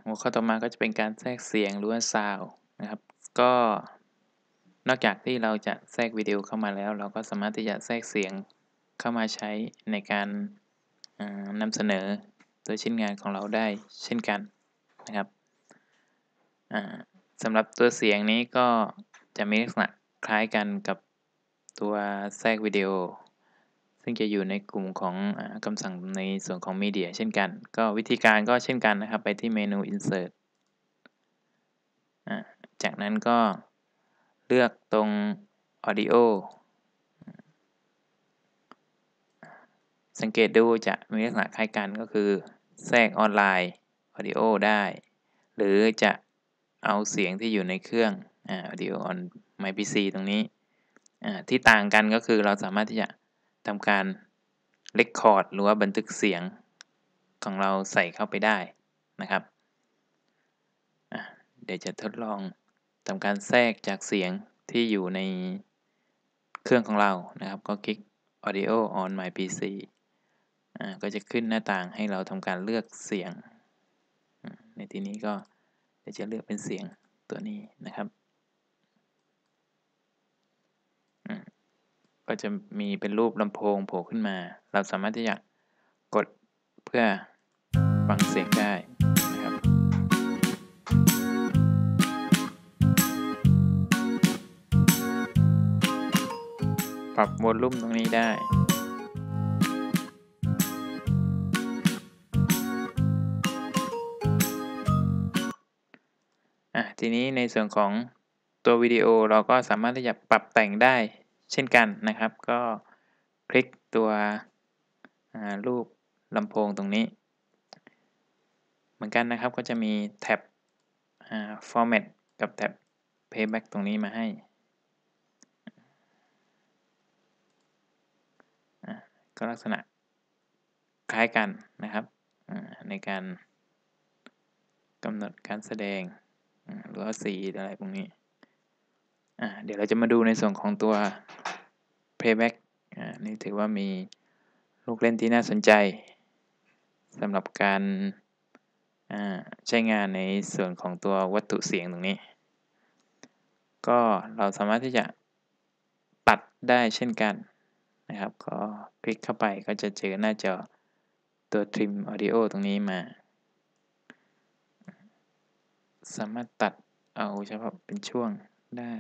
หัวข้อต่อมาก็จะเป็นการแทรกเสียงหรือว่าซาวด์นะครับก็นอกจากที่เราจะแทรกวิดีโอเข้ามาแล้วเราก็สามารถที่จะแทรกเสียงเข้ามาใช้ในการนำเสนอตัวชิ้นงานของเราได้เช่นกันนะครับสำหรับตัวเสียงนี้ก็จะมีลักษณะคล้ายกันกับตัวแทรกวิดีโอซึ่งจะอยู่ในกลุ่มของคำสั่งในส่วนของมีเดียเช่นกันก็วิธีการก็เช่นกันนะครับไปที่เมนู Insert จากนั้นก็เลือกตรง Audio สังเกตดูจะมีลักษณะคล้ายกันก็คือแทรกออนไลน์ Audio ได้หรือจะเอาเสียงที่อยู่ในเครื่องAudio on my PC ตรงนี้ที่ต่างกันก็คือเราสามารถที่จะทำการ Record หรือว่าบันทึกเสียงของเราใส่เข้าไปได้นะครับเดี๋ยวจะทดลองทำการแทรกจากเสียงที่อยู่ในเครื่องของเรานะครับก็คลิก Audio on my PC ก็จะขึ้นหน้าต่างให้เราทำการเลือกเสียงในที่นี้ก็จะเลือกเป็นเสียงตัวนี้นะครับก็จะมีเป็นรูปลำโพงโผล่ขึ้นมาเราสามารถที่จะกดเพื่อฟังเสียงได้นะครับปรับวอลลุ่มตรงนี้ได้ทีนี้ในส่วนของตัววิดีโอเราก็สามารถที่จะปรับแต่งได้เช่นกันนะครับก็คลิกตัวรูปลำโพงตรงนี้เหมือนกันนะครับก็จะมีแท็บformat กับแท็บ playback ตรงนี้มาให้ก็ลักษณะคล้ายกันนะครับในการกำหนดการแสดงหรือว่าสีอะไรพวกนี้เดี๋ยวเราจะมาดูในส่วนของตัว playback นี่ถือว่ามีลูกเล่นที่น่าสนใจสำหรับการใช้งานในส่วนของตัววัตถุเสียงตรงนี้ก็เราสามารถที่จะตัดได้เช่นกันนะครับก็คลิกเข้าไปก็จะเจอหน้าจอตัว Trim Audio ตรงนี้มาสามารถตัดเอาเฉพาะเป็นช่วงได้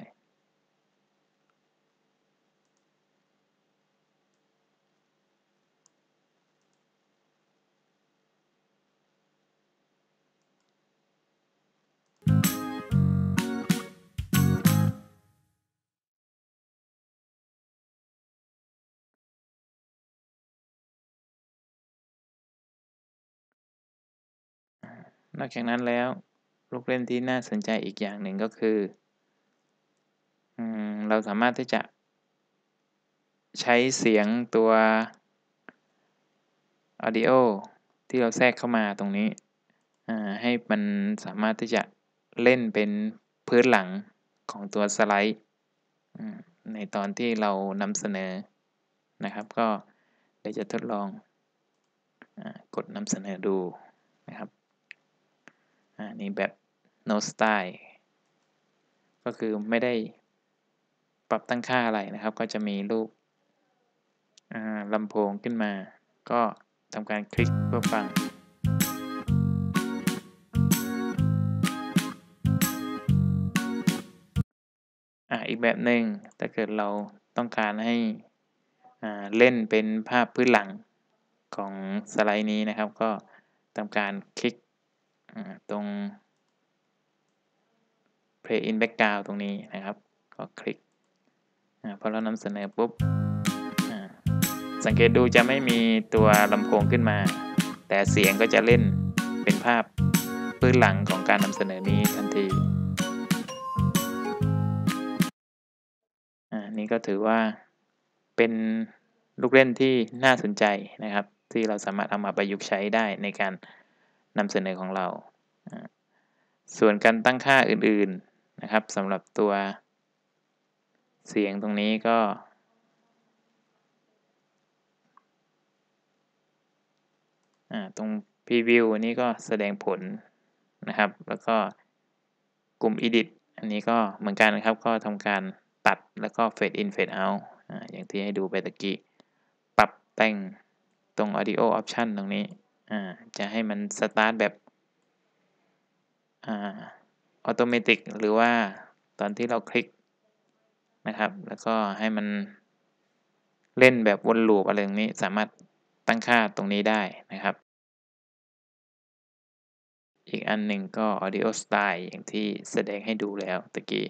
นอกจากนั้นแล้วลูกเล่นที่น่าสนใจอีกอย่างหนึ่งก็คือเราสามารถที่จะใช้เสียงตัว Audio ที่เราแทรกเข้ามาตรงนี้ให้มันสามารถที่จะเล่นเป็นพื้นหลังของตัวสไลด์ในตอนที่เรานำเสนอนะครับก็เดี๋ยวจะทดลองกดนำเสนอดูนะครับนี่แบบ no style ก็คือไม่ได้ปรับตั้งค่าอะไรนะครับก็จะมีรูปลำโพงขึ้นมาก็ทำการคลิกเพื่อฟังอีกแบบหนึ่งถ้าเกิดเราต้องการให้เล่นเป็นภาพพื้นหลังของสไลด์นี้นะครับก็ทำการคลิกตรง Play in Background ตรงนี้นะครับก็คลิกพอเรานำเสนอปุ๊บสังเกตดูจะไม่มีตัวลำโพงขึ้นมาแต่เสียงก็จะเล่นเป็นภาพพื้นหลังของการนำเสนอนี้ทันทีนี่ก็ถือว่าเป็นลูกเล่นที่น่าสนใจนะครับที่เราสามารถเอามาประยุกต์ใช้ได้ในการนำเสนอของเราส่วนการตั้งค่าอื่นๆนะครับสำหรับตัวเสียงตรงนี้ก็ตรง Preview อันนี้ก็แสดงผล นะครับ แล้วก็กลุ่ม Edit อันนี้ก็เหมือนกันนะครับ ก็ทำการตัดแล้วก็ Fade in Fade out อย่างที่ให้ดูไปตะกี้ ปรับแต่งตรง Audio Option ตรงนี้จะให้มันสตาร์ทแบบออโตเมติกหรือว่าตอนที่เราคลิกนะครับ แล้วก็ให้มันเล่นแบบวนลูปอะไรตรงนี้ สามารถตั้งค่าตรงนี้ได้นะครับ อีกอันหนึ่งก็ Audio Style อย่างที่แสดงให้ดูแล้วตะกี้